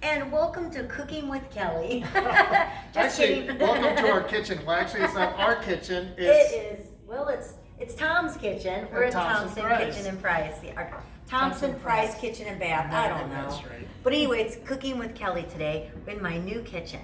and welcome to Cooking with Kelley. Just Actually, kidding. welcome to our kitchen. Well, actually, it's not our kitchen. It is. Well, it's Tom's kitchen. We're at Thompson Kitchen and Price. Our Thompson Price Kitchen and Bath. I don't know. That's right. But anyway, it's Cooking with Kelley today in my new kitchen.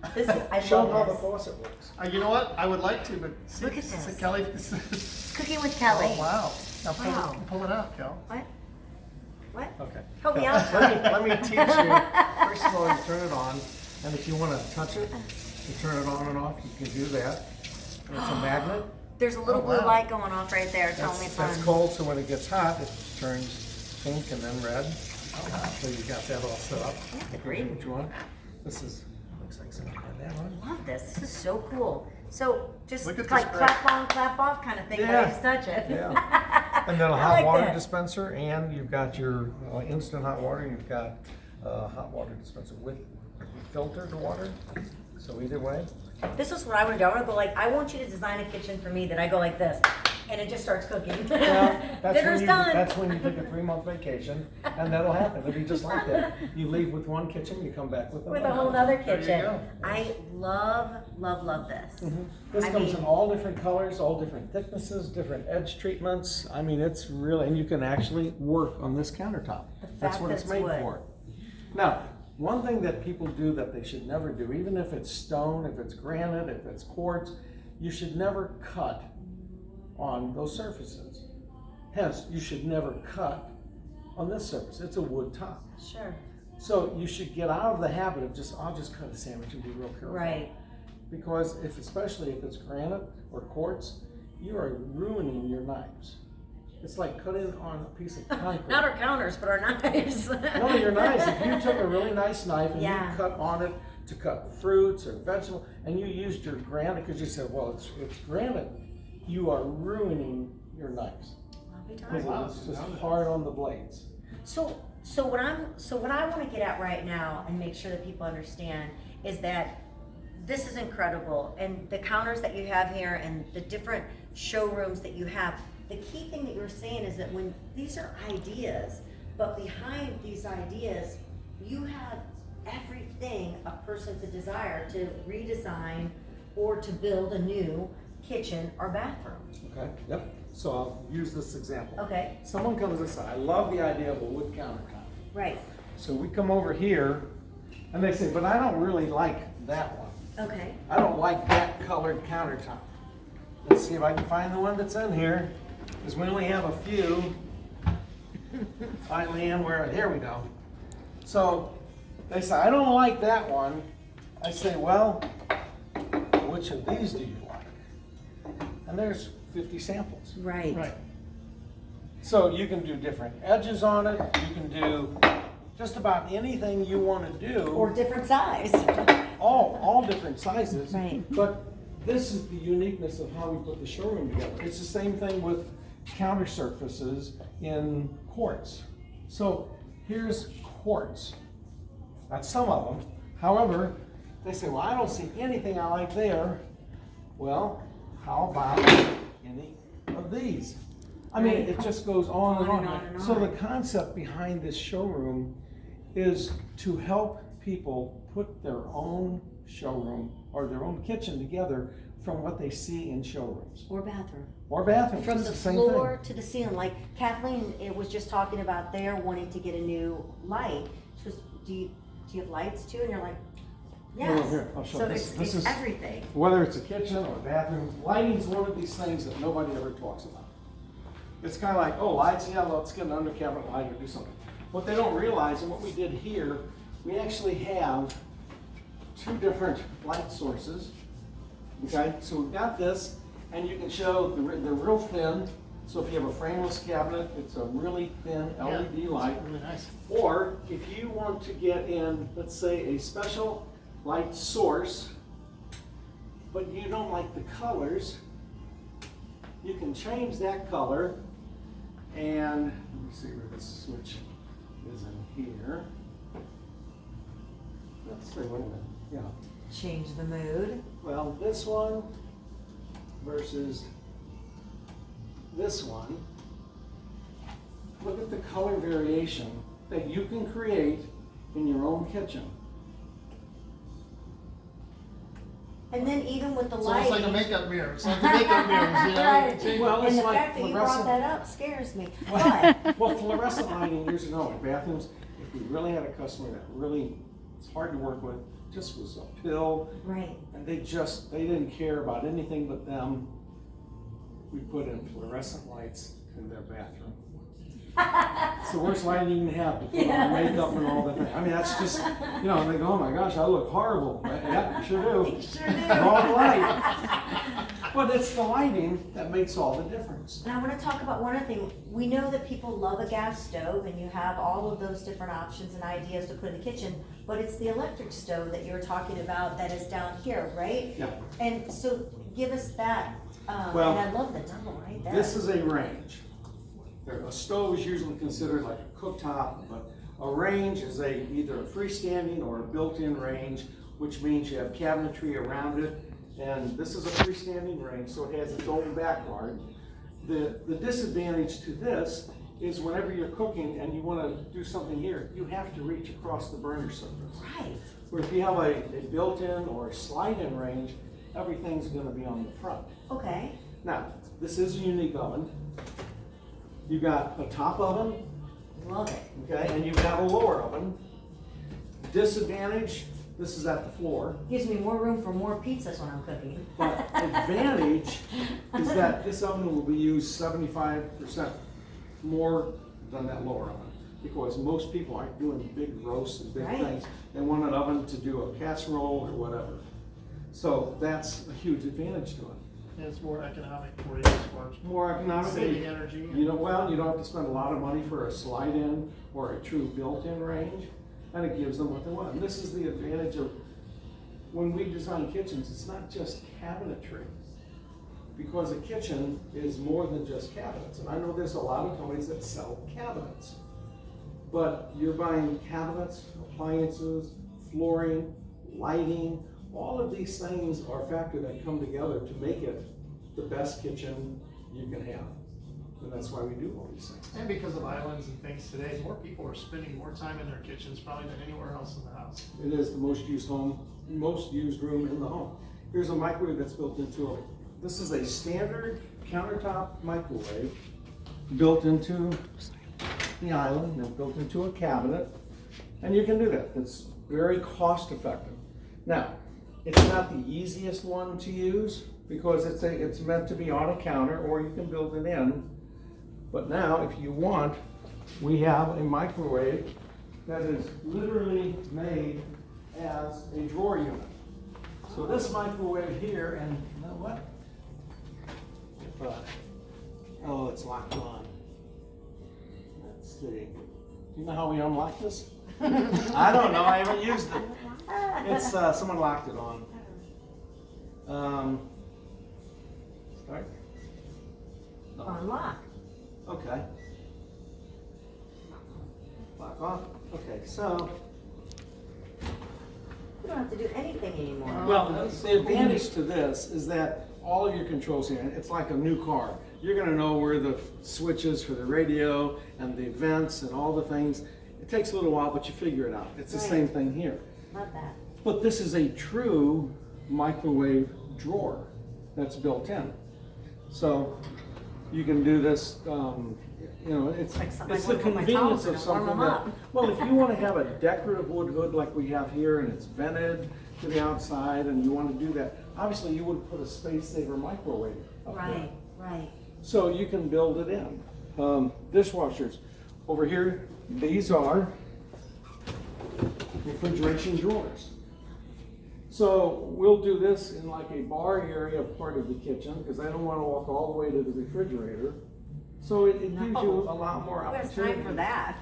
I Show love them how the this. faucet works. You know what? I would like to, but Look at this. Kelley. Cooking with Kelley. Oh wow! Now Wow. pull it out, Kel. What? What? Okay. Help me Now, out. Let me teach you. First of all, you turn it on, and if you want to touch it, you turn it on and off. You can do that. And it's a magnet. There's a little Oh, blue wow. light going off right there. It's only fun. That's cold, so when it gets hot, it turns pink and then red. So you got that all set up. I have the green. What you want? This is looks like something like that one. Love this. This is so cool. So just Look at like this clap on, clap off kind of thing. Yeah. But I just touch it. Yeah. And then a I hot like water that. dispenser, and you've got your instant hot water. You've got hot water dispenser with filtered water. So either way. This is what I would do. I would go like, I want you to design a kitchen for me that I go like this, and it just starts cooking. Well, Dinner's done. that's when you take a 3-month vacation, and that'll happen. It'll be just like that. You leave with one kitchen, you come back with With a another. whole other There you kitchen. go. I love, love, love this. This I comes mean- in all different colors, all different thicknesses, different edge treatments. I mean, it's really, and you can actually work on this countertop. The That's fact what that it's it's made wood. for. Now, one thing that people do that they should never do, even if it's stone, if it's granite, if it's quartz, you should never cut on those surfaces. Hence, you should never cut on this surface. It's a wood top. Sure. So you should get out of the habit of I'll just cut a sandwich and be real careful. Right. Because especially if it's granite or quartz, you are ruining your knives. It's like cutting on a piece of concrete. Not our counters, but our knives. No, your knives. If you took a really nice knife and Yeah. you cut on it to cut fruits or vegetables, and you used your granite because you said, well, it's granite, you are ruining your knives. I'll be Because darned. it's just hard on the blades. So what I want to get at right now and make sure that people understand is that this is incredible, and the counters that you have here and the different showrooms that you have. The key thing that you're saying is that when these are ideas, but behind these ideas, you have everything a person could desire to redesign or to build a new kitchen or bathroom. Okay. Yep. So I'll use this example. Okay. Someone comes and says, I love the idea of a wood countertop. Right. So we come over here, and they say, but I don't really like that one. Okay. I don't like that colored countertop. Let's see if I can find the one that's in here, because we only have a few. Finally in where, here we go. So they say, I don't like that one. I say, well, which of these do you like? And there's 50 samples. Right. Right. So you can do different edges on it. You can do just about anything you want to do. Or different size. All different sizes. Right. But this is the uniqueness of how we put the showroom together. It's the same thing with counter surfaces in quartz. So here's quartz. That's some of them. However, they say, well, I don't see anything I like there. Well, how about any of these? I mean, it just goes on and on. and So on. the concept behind this showroom is to help people put their own showroom or their own kitchen together from what they see in showrooms Or bathroom. or bathrooms. From It's the same floor thing. to the ceiling, like Kathleen, it was just talking about they're wanting to get a new light. She goes, do you have lights too? And you're like, yes. Here, I'll show So this. it's This is- everything. Whether it's a kitchen or a bathroom, lighting's one of these things that nobody ever talks about. It's kind of like, oh, lights, yeah, let's get an under cabinet light or do something. What they don't realize, and what we did here, we actually have 2 different light sources. Okay, so we've got this, and you can show they're real thin. So if you have a frameless cabinet, it's a really thin LED light. Really nice. Or if you want to get in, let's say, a special light source, but you don't like the colors, you can change that color. And let me see where this switch is in here. Let's see, wait a minute. Yeah. Change the mood. Well, this one versus this one. Look at the color variation that you can create in your own kitchen. And then even with the It's almost lighting. like a makeup mirror. It's like the makeup mirrors, you know? Right. Change- Well, And it's the like fact that you brought fluorescent- that up scares me. But, Well, fluorescent lighting years ago in bathrooms, if we really had a customer that really, it's hard to work with, just was a pill, right, and they didn't care about anything but them, we put in fluorescent lights in their bathroom. It's the worst lighting you can have to put on Yes. makeup and all that thing. I mean, that's just, you know, they go, oh my gosh, I look horrible. Yeah, you sure do. you sure do. Wrong light. But it's the lighting that makes all the difference. And I want to talk about one other thing. We know that people love a gas stove and you have all of those different options and ideas to put in the kitchen, but it's the electric stove that you were talking about that is down here, right? Yeah. And so give us that, Well, and I love the double right there. This is a range. A stove is usually considered like a cooktop, but a range is either a freestanding or a built-in range, which means you have cabinetry around it. And this is a freestanding range, so it has its own back guard. The disadvantage to this is whenever you're cooking and you want to do something here, you have to reach across the burner surface. Right. Where if you have a built-in or a slide-in range, everything's going to be on the front. Okay. Now, this is a unique oven. You've got a top oven, Love it. okay, and you've got a lower oven. Disadvantage, this is at the floor. Gives me more room for more pizzas when I'm cooking. But advantage is that this oven will be used 75% more than that lower oven. Because most people aren't doing big roasts and big Right. things. They want an oven to do a casserole or whatever. So that's a huge advantage to it. And it's more economic for you as far as More economic. saving energy. You don't have to spend a lot of money for a slide-in or a true built-in range, and it gives them what they want. And this is the advantage of, when we design kitchens, it's not just cabinetry. Because a kitchen is more than just cabinets. And I know there's a lot of companies that sell cabinets. But you're buying cabinets, appliances, flooring, lighting, all of these things are a factor that come together to make it the best kitchen you can have. And that's why we do all these things. And because of islands and things today, more people are spending more time in their kitchens probably than anywhere else in the house. It is the most used room in the home. Here's a microwave that's built into it. This is a standard countertop microwave built into the island and built into a cabinet. And you can do that. It's very cost effective. Now, it's not the easiest one to use because it's meant to be on a counter, or you can build it in. But now, if you want, we have a microwave that is literally made as a drawer unit. So this microwave here, and you know what? Oh, it's locked on. Let's see. Do you know how we unlock this? I don't know. I haven't used it. It's someone locked it on. Start. No. Unlock. Okay. Lock off. Okay, so. We don't have to do anything anymore. Well, the advantage to this is that all of your controls here, it's like a new car. You're gonna know where the switch is for the radio and the vents and all the things. It takes a little while, but you figure it out. It's the Right. same thing here. Love that. But this is a true microwave drawer that's built in. So you can do this, it's Like something I the wanna put my convenience towels in of and warm something them that, up. well, if you want to have a decorative wood hood like we have here and it's vented to the outside and you want to do that, obviously you would put a space saver microwave up there. Right, right. So you can build it in. Dishwashers. Over here, these are refrigeration drawers. So we'll do this in like a bar area part of the kitchen because I don't want to walk all the way to the refrigerator. So it gives you a lot more Who has opportunity. time for that?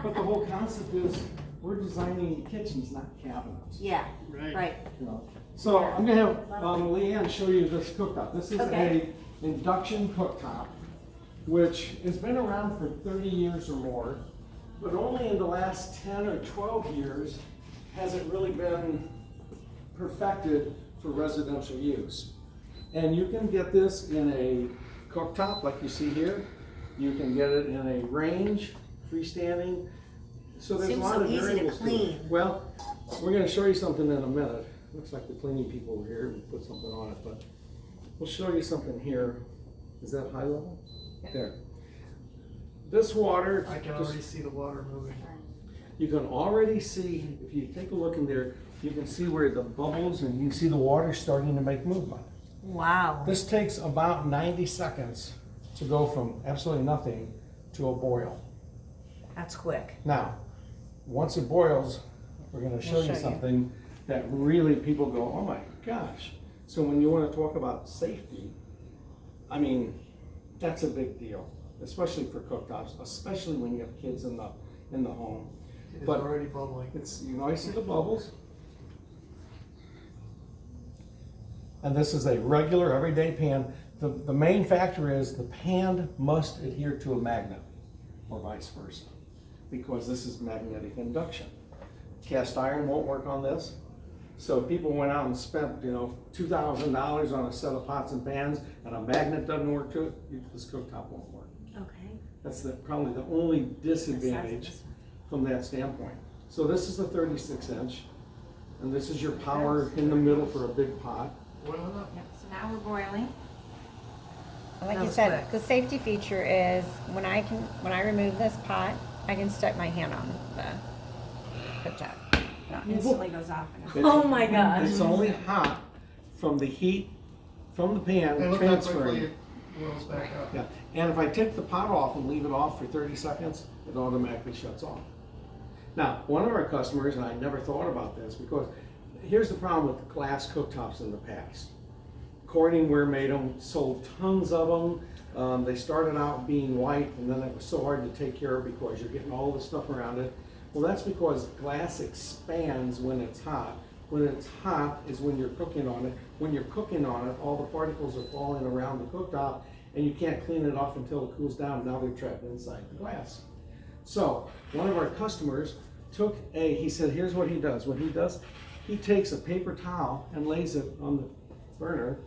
But the whole concept is we're designing kitchens, not cabinets. Yeah, Right. right. You know. So I'm gonna have Leanne show you this cooktop. This is Okay. a induction cooktop, which has been around for 30 years or more, but only in the last 10 or 12 years has it really been perfected for residential use. And you can get this in a cooktop like you see here. You can get it in a range, freestanding. So there's Seems a lot so of easy to variables to it. clean. Well, we're gonna show you something in a minute. Looks like the cleaning people were here and put something on it, but we'll show you something here. Is that high level? There. This water, I can already see the water moving. you can already see, if you take a look in there, you can see where the bubbles and you can see the water starting to make movement. Wow. This takes about 90 seconds to go from absolutely nothing to a boil. That's quick. Now, once it boils, we're gonna show you something that really people go, oh my gosh. So when you wanna talk about safety, I mean, that's a big deal, especially for cooktops, especially when you have kids in the home. It's But already bubbling. it's, you know, I see the bubbles. And this is a regular everyday pan. The main factor is the pan must adhere to a magnet or vice versa, because this is magnetic induction. Cast iron won't work on this. So people went out and spent, you know, $2,000 on a set of pots and pans and a magnet doesn't work to it, this cooktop won't work. Okay. That's probably the only disadvantage from that standpoint. So this is the 36 inch, and this is your power in the middle for a big pot. Boiling up. Yep, so now we're boiling. Like That you was said, quick. the safety feature is when I remove this pot, I can stick my hand on the cooktop. It instantly goes off. And Oh my gosh. It's only hot from the heat from the pan And look how quickly transferring. it boils back up. Yeah, and if I take the pot off and leave it off for 30 seconds, it automatically shuts off. Now, one of our customers, and I never thought about this, because here's the problem with glass cooktops in the past. Corningware made them, sold tons of them. They started out being white, and then it was so hard to take care of because you're getting all the stuff around it. Well, that's because glass expands when it's hot. When it's hot is when you're cooking on it. When you're cooking on it, all the particles are falling around the cooktop, and you can't clean it off until it cools down. Now they're trapped inside the glass. So one of our customers he said, here's what he does. What he takes a paper towel and lays it on the burner.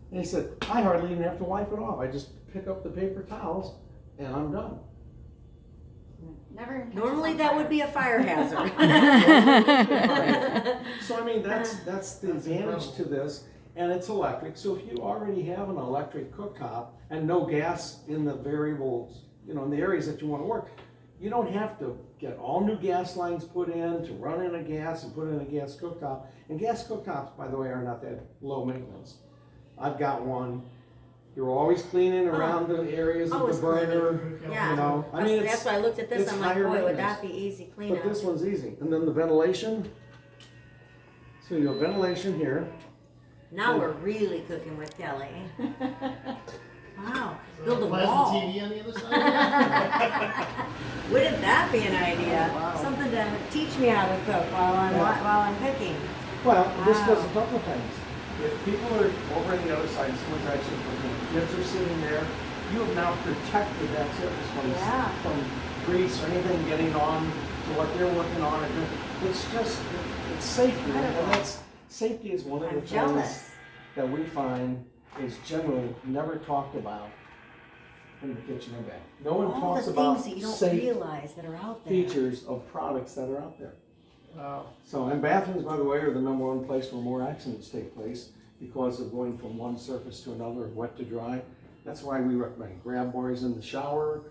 And he said, I hardly even have to wipe it off. I just pick up the paper towels and I'm done. never. Normally that would be a fire hazard. So I mean, that's the That's advantage to this, and it's electric. So if you already have an electric cooktop and no gas in the variables, you know, in the areas that you want to work, you don't have to get all new gas lines put in to run in a gas and put in a gas cooktop. And gas cooktops, by the way, are not that low maintenance. I've got one. You're always cleaning around the areas of Always the burner. Yeah. You know, I mean, That's why I looked at this, it's I'm like, higher boy, would maintenance. that be easy But cleanup? this one's easy. And then the ventilation. So you have ventilation here. Now we're really cooking with Kelly. Wow, build a Plasma wall. TV on the other side. Wouldn't that be an idea? Something to teach me how to cook while I'm cooking. Well, this Wow. does a couple of things. If people are over on the other side, someone's actually cooking, kids are sitting there, you have now protected that surface from grease or anything getting on to what they're working on. And it's safety. And safety is one of the I'm things jealous. that we find is generally never talked about in the kitchen and bath. No one All talks the about things that you don't safe realize that are out there. features of products that are out there. Wow. So, and bathrooms, by the way, are the #1 place where more accidents take place because of going from one surface to another, wet to dry. That's why we recommend grab bars in the shower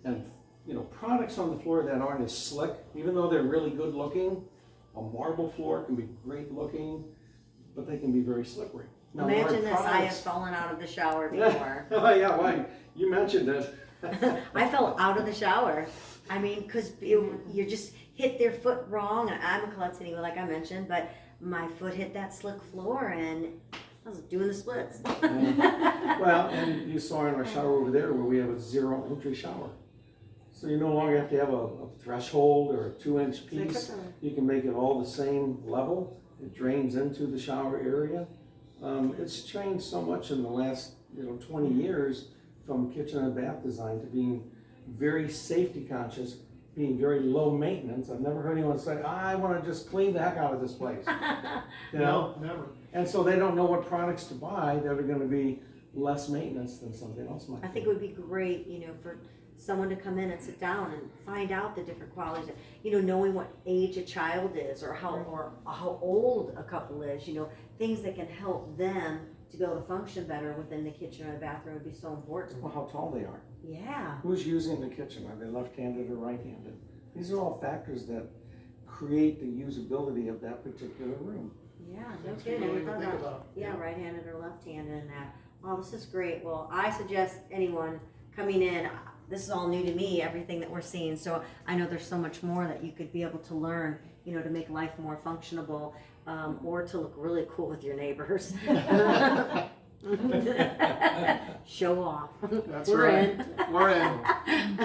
and, you know, products on the floor that aren't as slick, even though they're really good looking. A marble floor can be great looking, but they can be very slippery. Now, Imagine our this, I have products- fallen out of the shower before. Oh, yeah, why? You mentioned it. I fell out of the shower. I mean, cause you just hit their foot wrong, and I'm a klutz like I mentioned, but my foot hit that slick floor and I was doing the splits. Well, and you saw in our shower over there where we have a 0 entry shower. So you no longer have to have a threshold or a 2-inch piece. You can make it all the same level. It drains into the shower area. It's changed so much in the last 20 years from kitchen and bath design to being very safety conscious, being very low maintenance. I've never heard anyone say, I want to just clean the heck out of this place. You know? No, never. And so they don't know what products to buy that are going to be less maintenance than something else might I be. think it would be great, for someone to come in and sit down and find out the different qualities, you know, knowing what age a child is or how old a couple is, you know, things that can help them to be able to function better within the kitchen or the bathroom would be so important. Well, how tall they are. Yeah. Who's using the kitchen? Are they left-handed or right-handed? These are all factors that create the usability of that particular room. Yeah, no Things people kidding. don't We even thought think about, about. yeah, right-handed or left-handed and that. Oh, this is great. Well, I suggest anyone coming in, this is all new to me, everything that we're seeing. So I know there's so much more that you could be able to learn, you know, to make life more functionable, or to look really cool with your neighbors. Show off. That's We're right. in. We're in.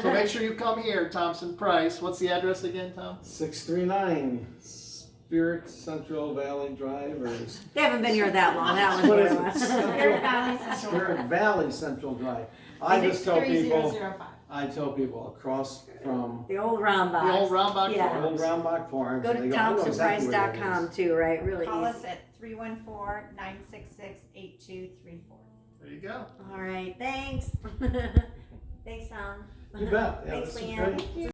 So make sure you come here, Thompson Price. What's the address again, Tom? 639 Spirit Central Valley Drive, or They haven't been here that long. That what one's is new. it? Spirit Valley Central. Spirit Valley Central Drive. I just tell people, 63005. I tell people across from The old round box. The old Roundbach Yeah. Farm. Old Roundbach Farms. Go and to they I know exactly where that thompsonprice.com is. too, right? Really Call easy. us at 314-966-8234. There you go. All right, thanks. Thanks, Tom. You bet. Yeah, Thanks, this is Leanne. great.